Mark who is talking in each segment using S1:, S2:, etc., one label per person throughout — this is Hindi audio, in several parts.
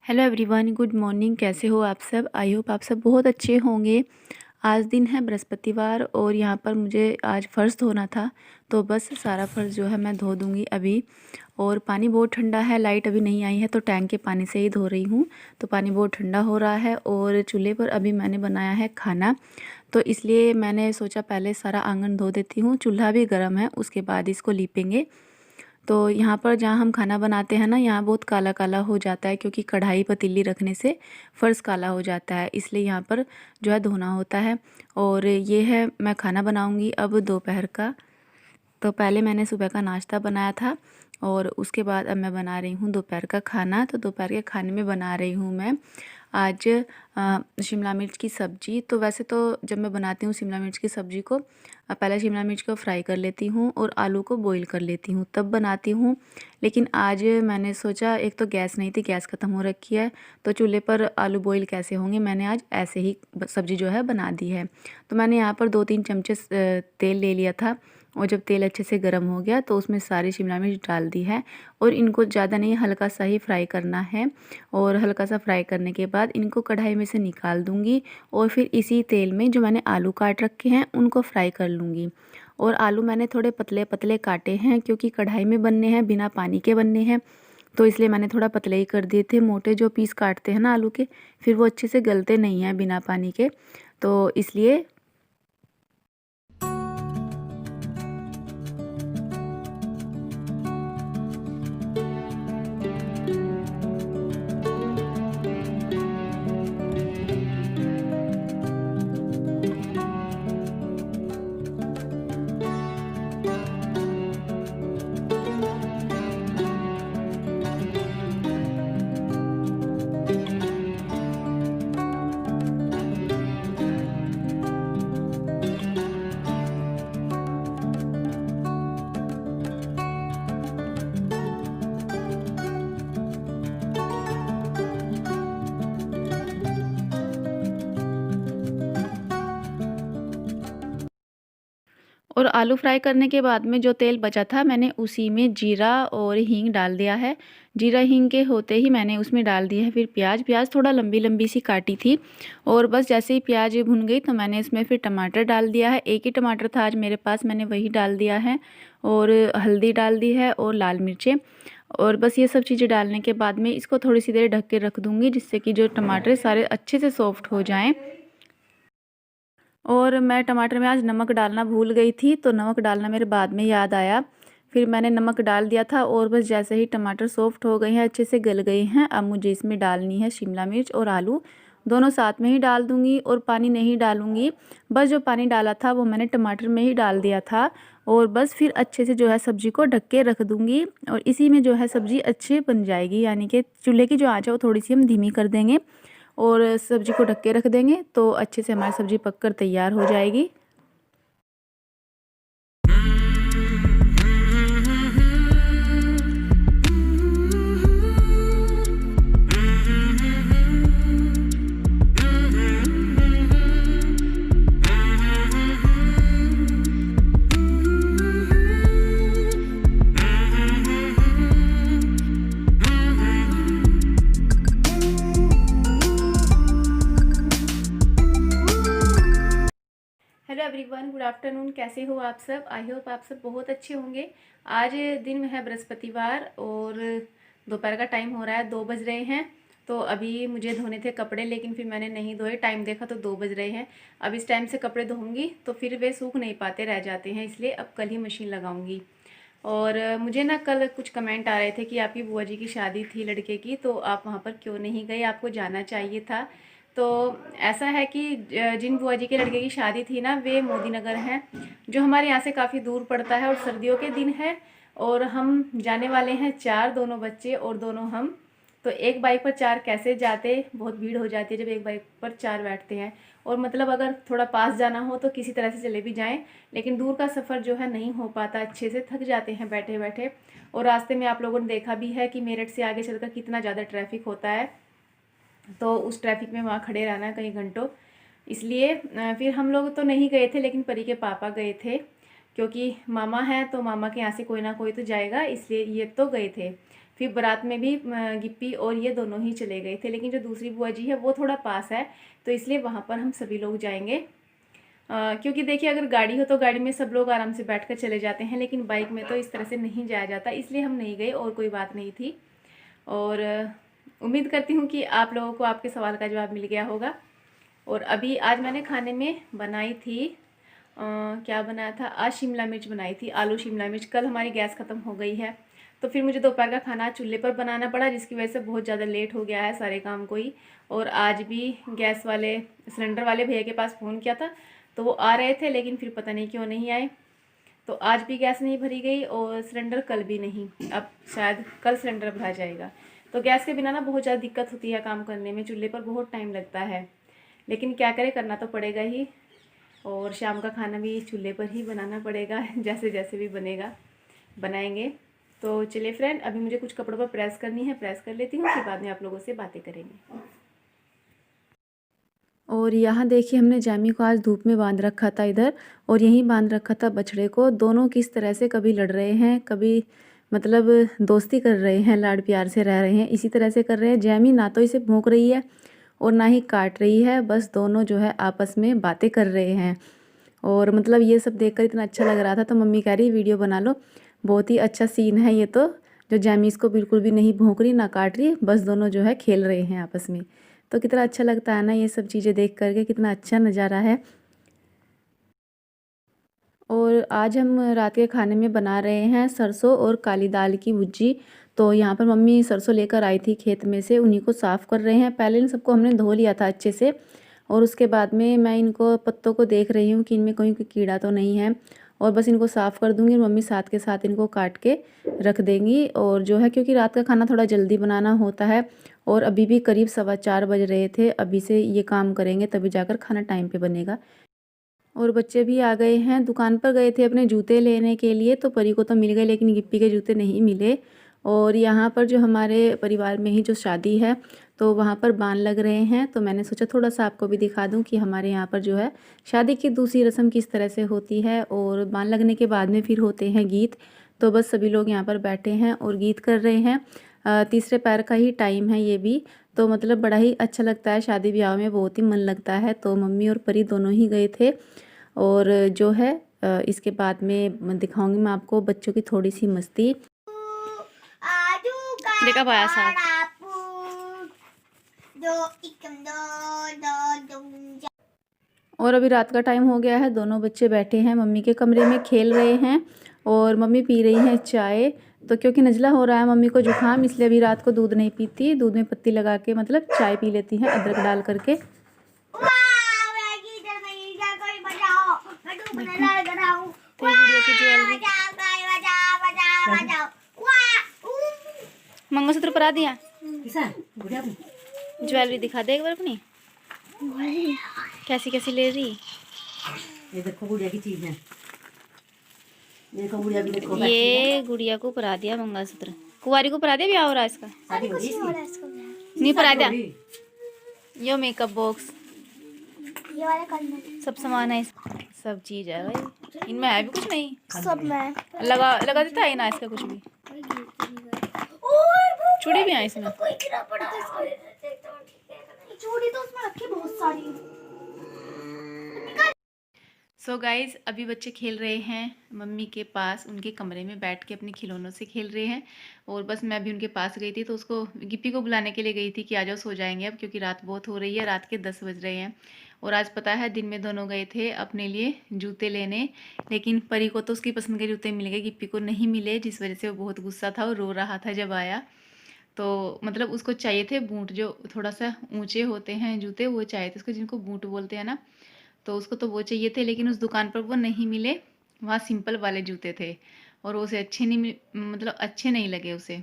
S1: Hello everyone, good morning. कैसे हो आप सब? आई होप आप सब बहुत अच्छे होंगे। आज दिन है बृहस्पतिवार और यहाँ पर मुझे आज फ़र्श धोना था, तो बस सारा फ़र्श जो है मैं धो दूँगी अभी। और पानी बहुत ठंडा है, लाइट अभी नहीं आई है तो टैंक के पानी से ही धो रही हूँ। तो पानी बहुत ठंडा हो रहा है और चूल्हे पर अभी मैंने बनाया है खाना, तो इसलिए मैंने सोचा पहले सारा आंगन धो देती हूँ। चूल्हा भी गर्म है, उसके बाद इसको लीपेंगे। तो यहाँ पर जहाँ हम खाना बनाते हैं ना, यहाँ बहुत काला काला हो जाता है क्योंकि कढ़ाई पतीली रखने से फ़र्श काला हो जाता है, इसलिए यहाँ पर जो है धोना होता है। और ये है, मैं खाना बनाऊँगी अब दोपहर का। तो पहले मैंने सुबह का नाश्ता बनाया था और उसके बाद अब मैं बना रही हूँ दोपहर का खाना। तो दोपहर के खाने में बना रही हूँ मैं आज शिमला मिर्च की सब्ज़ी। तो वैसे तो जब मैं बनाती हूँ शिमला मिर्च की सब्ज़ी को, पहले शिमला मिर्च को फ्राई कर लेती हूँ और आलू को बॉईल कर लेती हूँ, तब बनाती हूँ। लेकिन आज मैंने सोचा, एक तो गैस नहीं थी, गैस ख़त्म हो रखी है, तो चूल्हे पर आलू बॉईल कैसे होंगे, मैंने आज ऐसे ही सब्ज़ी जो है बना दी है। तो मैंने यहाँ पर 2-3 चमचे तेल ले लिया था और जब तेल अच्छे से गर्म हो गया तो उसमें सारी शिमला मिर्च डाल दी है और इनको ज़्यादा नहीं, हल्का सा ही फ्राई करना है। और हल्का सा फ्राई करने के बाद इनको कढ़ाई में से निकाल दूँगी और फिर इसी तेल में जो मैंने आलू काट रखे हैं उनको फ्राई कर लूँगी। और आलू मैंने थोड़े पतले पतले काटे हैं क्योंकि कढ़ाई में बनने हैं, बिना पानी के बनने हैं, तो इसलिए मैंने थोड़ा पतले ही कर दिए थे। मोटे जो पीस काटते हैं ना आलू के, फिर वो अच्छे से गलते नहीं हैं बिना पानी के, तो इसलिए। और आलू फ्राई करने के बाद में जो तेल बचा था, मैंने उसी में जीरा और हींग डाल दिया है। जीरा हींग के होते ही मैंने उसमें डाल दिया है फिर प्याज थोड़ा लंबी लंबी सी काटी थी। और बस जैसे ही प्याज भुन गई तो मैंने इसमें फिर टमाटर डाल दिया है। एक ही टमाटर था आज मेरे पास, मैंने वही डाल दिया है। और हल्दी डाल दी है और लाल मिर्चें। और बस ये सब चीज़ें डालने के बाद में इसको थोड़ी सी देर ढक के रख दूँगी, जिससे कि जो टमाटर सारे अच्छे से सॉफ्ट हो जाएँ। और मैं टमाटर में आज नमक डालना भूल गई थी, तो नमक डालना मेरे बाद में याद आया, फिर मैंने नमक डाल दिया था। और बस जैसे ही टमाटर सॉफ्ट हो गए हैं, अच्छे से गल गए हैं, अब मुझे इसमें डालनी है शिमला मिर्च और आलू, दोनों साथ में ही डाल दूंगी और पानी नहीं डालूंगी। बस जो पानी डाला था वो मैंने टमाटर में ही डाल दिया था। और बस फिर अच्छे से जो है सब्ज़ी को ढक के रख दूंगी और इसी में जो है सब्ज़ी अच्छी बन जाएगी। यानी कि चूल्हे की जो आंच है वो थोड़ी सी हम धीमी कर देंगे और सब्ज़ी को ढक के रख देंगे, तो अच्छे से हमारी सब्ज़ी पककर तैयार हो जाएगी। Hello everyone, good afternoon. कैसे हो आप सब? आई होप आप सब बहुत अच्छे होंगे। आज दिन है बृहस्पतिवार और दोपहर का टाइम हो रहा है, 2 बज रहे हैं। तो अभी मुझे धोने थे कपड़े, लेकिन फिर मैंने नहीं धोए, टाइम देखा तो 2 बज रहे हैं। अब इस टाइम से कपड़े धोऊंगी तो फिर वे सूख नहीं पाते, रह जाते हैं, इसलिए अब कल ही मशीन लगाऊंगी। और मुझे ना कल कुछ कमेंट आ रहे थे कि आपकी बुआ जी की शादी थी लड़के की, तो आप वहाँ पर क्यों नहीं गए, आपको जाना चाहिए था। तो ऐसा है कि जिन बुआ जी के लड़के की शादी थी ना, वे मोदी नगर हैं, जो हमारे यहाँ से काफ़ी दूर पड़ता है, और सर्दियों के दिन है और हम जाने वाले हैं 4, दोनों बच्चे और दोनों हम। तो एक बाइक पर 4 कैसे जाते, बहुत भीड़ हो जाती है जब एक बाइक पर 4 बैठते हैं। और मतलब अगर थोड़ा पास जाना हो तो किसी तरह से चले भी जाएं, लेकिन दूर का सफ़र जो है नहीं हो पाता अच्छे से, थक जाते हैं बैठे बैठे। और रास्ते में आप लोगों ने देखा भी है कि मेरठ से आगे चलकर कितना ज़्यादा ट्रैफिक होता है, तो उस ट्रैफिक में वहाँ खड़े रहना है कई घंटों। इसलिए फिर हम लोग तो नहीं गए थे, लेकिन परी के पापा गए थे, क्योंकि मामा है तो मामा के यहाँ से कोई ना कोई तो जाएगा, इसलिए ये तो गए थे। फिर बारात में भी गिप्पी और ये दोनों ही चले गए थे, लेकिन जो दूसरी बुआ जी है वो थोड़ा पास है, तो इसलिए वहाँ पर हम सभी लोग जाएंगे। क्योंकि देखिए अगर गाड़ी हो तो गाड़ी में सब लोग आराम से बैठ कर चले जाते हैं, लेकिन बाइक में तो इस तरह से नहीं जाया जाता, इसलिए हम नहीं गए और कोई बात नहीं थी। और उम्मीद करती हूँ कि आप लोगों को आपके सवाल का जवाब मिल गया होगा। और अभी आज मैंने खाने में बनाई थी क्या बनाया था आज, शिमला मिर्च बनाई थी, आलू शिमला मिर्च। कल हमारी गैस ख़त्म हो गई है, तो फिर मुझे दोपहर का खाना चूल्हे पर बनाना पड़ा, जिसकी वजह से बहुत ज़्यादा लेट हो गया है सारे काम को ही। और आज भी गैस वाले सिलेंडर वाले भैया के पास फ़ोन किया था, तो वो आ रहे थे, लेकिन फिर पता नहीं क्यों नहीं आए, तो आज भी गैस नहीं भरी गई और सिलेंडर कल भी नहीं। अब शायद कल सिलेंडर भरा जाएगा। तो गैस के बिना ना बहुत ज़्यादा दिक्कत होती है काम करने में, चूल्हे पर बहुत टाइम लगता है, लेकिन क्या करें, करना तो पड़ेगा ही। और शाम का खाना भी चूल्हे पर ही बनाना पड़ेगा, जैसे जैसे भी बनेगा बनाएंगे। तो चलिए फ्रेंड, अभी मुझे कुछ कपड़ों पर प्रेस करनी है, प्रेस कर लेती हूँ, फिर बाद में आप लोगों से बातें करेंगे। और यहाँ देखिए हमने जैमी को आज धूप में बांध रखा था इधर, और यहीं बांध रखा था बछड़े को। दोनों किस तरह से कभी लड़ रहे हैं, कभी मतलब दोस्ती कर रहे हैं, लाड प्यार से रह रहे हैं, इसी तरह से कर रहे हैं। जैमी ना तो इसे भौंक रही है और ना ही काट रही है, बस दोनों जो है आपस में बातें कर रहे हैं। और मतलब ये सब देखकर इतना अच्छा लग रहा था, तो मम्मी कह रही वीडियो बना लो, बहुत ही अच्छा सीन है ये तो। जो जैमी इसको बिल्कुल भी नहीं भौंक रही ना काट रही, बस दोनों जो है खेल रहे हैं आपस में। तो कितना अच्छा लगता है ना ये सब चीज़ें देख करके, कितना अच्छा नज़ारा है। और आज हम रात के खाने में बना रहे हैं सरसों और काली दाल की भुजी। तो यहाँ पर मम्मी सरसों लेकर आई थी खेत में से, उन्हीं को साफ़ कर रहे हैं। पहले इन सबको हमने धो लिया था अच्छे से, और उसके बाद में मैं इनको पत्तों को देख रही हूँ कि इनमें कोई कीड़ा तो नहीं है, और बस इनको साफ़ कर दूँगी। मम्मी साथ के साथ इनको काट के रख देंगी। और जो है क्योंकि रात का खाना थोड़ा जल्दी बनाना होता है, और अभी भी करीब 4:15 बज रहे थे, अभी से ये काम करेंगे तभी जाकर खाना टाइम पे बनेगा। और बच्चे भी आ गए हैं, दुकान पर गए थे अपने जूते लेने के लिए, तो परी को तो मिल गए, लेकिन गिप्पी के जूते नहीं मिले। और यहाँ पर जो हमारे परिवार में ही जो शादी है, तो वहाँ पर बान लग रहे हैं, तो मैंने सोचा थोड़ा सा आपको भी दिखा दूँ कि हमारे यहाँ पर जो है शादी की दूसरी रस्म किस तरह से होती है। और बान लगने के बाद में फिर होते हैं गीत। तो बस सभी लोग यहाँ पर बैठे हैं और गीत कर रहे हैं। तीसरे पैर का ही टाइम है ये भी, तो मतलब बड़ा ही अच्छा लगता है, शादी ब्याह में बहुत ही मन लगता है। तो मम्मी और परी दोनों ही गए थे। और जो है इसके बाद में दिखाऊंगी मैं आपको बच्चों की थोड़ी सी मस्ती। देखा पाया साहब। और अभी रात का टाइम हो गया है, दोनों बच्चे बैठे हैं मम्मी के कमरे में खेल रहे हैं, और मम्मी पी रही हैं चाय। तो क्योंकि नज़ला हो रहा है मम्मी को जुकाम, इसलिए अभी रात को दूध नहीं पीती, दूध में पत्ती लगा के मतलब चाय पी लेती हैं अदरक डाल करके। तो गुड़िया की ज्वेलरी, मंगलसूत्र परा दिया, ज्वेलरी दिखा दे एक बार अपनी, कैसी कैसी ले रही।
S2: ये देखो गुड़िया की चीज है, देखो गुड़िया भी देखो।
S1: ये गुड़िया को परा दिया मंगलसूत्र, कुंवारी को परा दिया, ब्याह हो रहा है इसका, नहीं परा दिया। यो मेकअप बॉक्स,
S3: ये वाला करना,
S1: सब सामान है, सब चीज है भाई, इनमें है भी कुछ नहीं,
S3: सब मैं
S1: लगा लगा देता है ना इसका कुछ भी। चूड़ी भी है इसमें,
S3: कोई गिरा पड़ा है, चूड़ी तो उसमें रखी बहुत सारी।
S1: सो गाइज अभी बच्चे खेल रहे हैं मम्मी के पास, उनके कमरे में बैठ के अपने खिलौनों से खेल रहे हैं। और बस मैं भी उनके पास गई थी, तो उसको गिप्पी को बुलाने के लिए गई थी कि आ जाओ सो जाएंगे अब, क्योंकि रात बहुत हो रही है, रात के 10 बज रहे हैं। और आज पता है दिन में दोनों गए थे अपने लिए जूते लेने, लेकिन परी को तो उसकी पसंद के जूते मिल गए, गिप्पी को नहीं मिले, जिस वजह से वो बहुत गुस्सा था और रो रहा था जब आया। तो मतलब उसको चाहिए थे बूट, जो थोड़ा सा ऊंचे होते हैं जूते, वो चाहिए थे उसको, जिनको बूट बोलते हैं ना, तो उसको तो वो चाहिए थे, लेकिन उस दुकान पर वो नहीं मिले, वहाँ सिंपल वाले जूते थे, और उसे अच्छे नहीं मतलब अच्छे नहीं लगे उसे,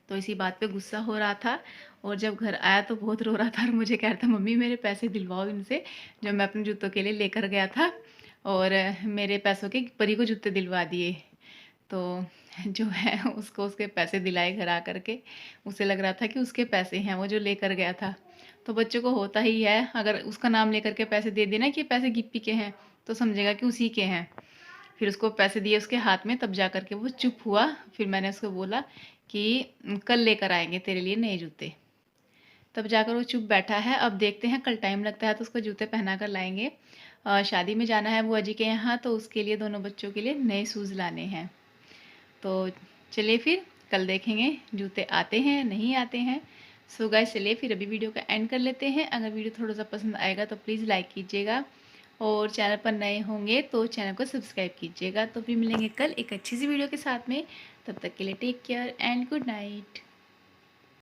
S1: तो इसी बात पे गुस्सा हो रहा था। और जब घर आया तो बहुत रो रहा था, और मुझे कह रहा था मम्मी मेरे पैसे दिलवाओ इनसे, जो मैं अपने जूतों के लिए लेकर गया था, और मेरे पैसों के परी को जूते दिलवा दिए। तो जो है उसको उसके पैसे दिलाए घर आ करके, उसे लग रहा था कि उसके पैसे हैं वो जो लेकर गया था। तो बच्चों को होता ही है, अगर उसका नाम लेकर के पैसे दे देना कि पैसे गिप्पी के हैं, तो समझेगा कि उसी के हैं। फिर उसको पैसे दिए उसके हाथ में, तब जा करके वो चुप हुआ। फिर मैंने उसको बोला कि कल लेकर आएंगे तेरे लिए नए जूते। तब जाकर वो चुप बैठा है। अब देखते हैं, कल टाइम लगता है तो उसको जूते पहना कर लाएंगे। शादी में जाना है बुआ जी के यहाँ, तो उसके लिए दोनों बच्चों के लिए नए शूज़ लाने हैं। तो चलिए फिर कल देखेंगे जूते आते हैं नहीं आते हैं। सो गाइस, चलिए फिर अभी वीडियो का एंड कर लेते हैं। अगर वीडियो थोड़ा सा पसंद आएगा तो प्लीज़ लाइक कीजिएगा, और चैनल पर नए होंगे तो चैनल को सब्सक्राइब कीजिएगा। तो फिर मिलेंगे कल एक अच्छी सी वीडियो के साथ में। तब तक के लिए take care and good night.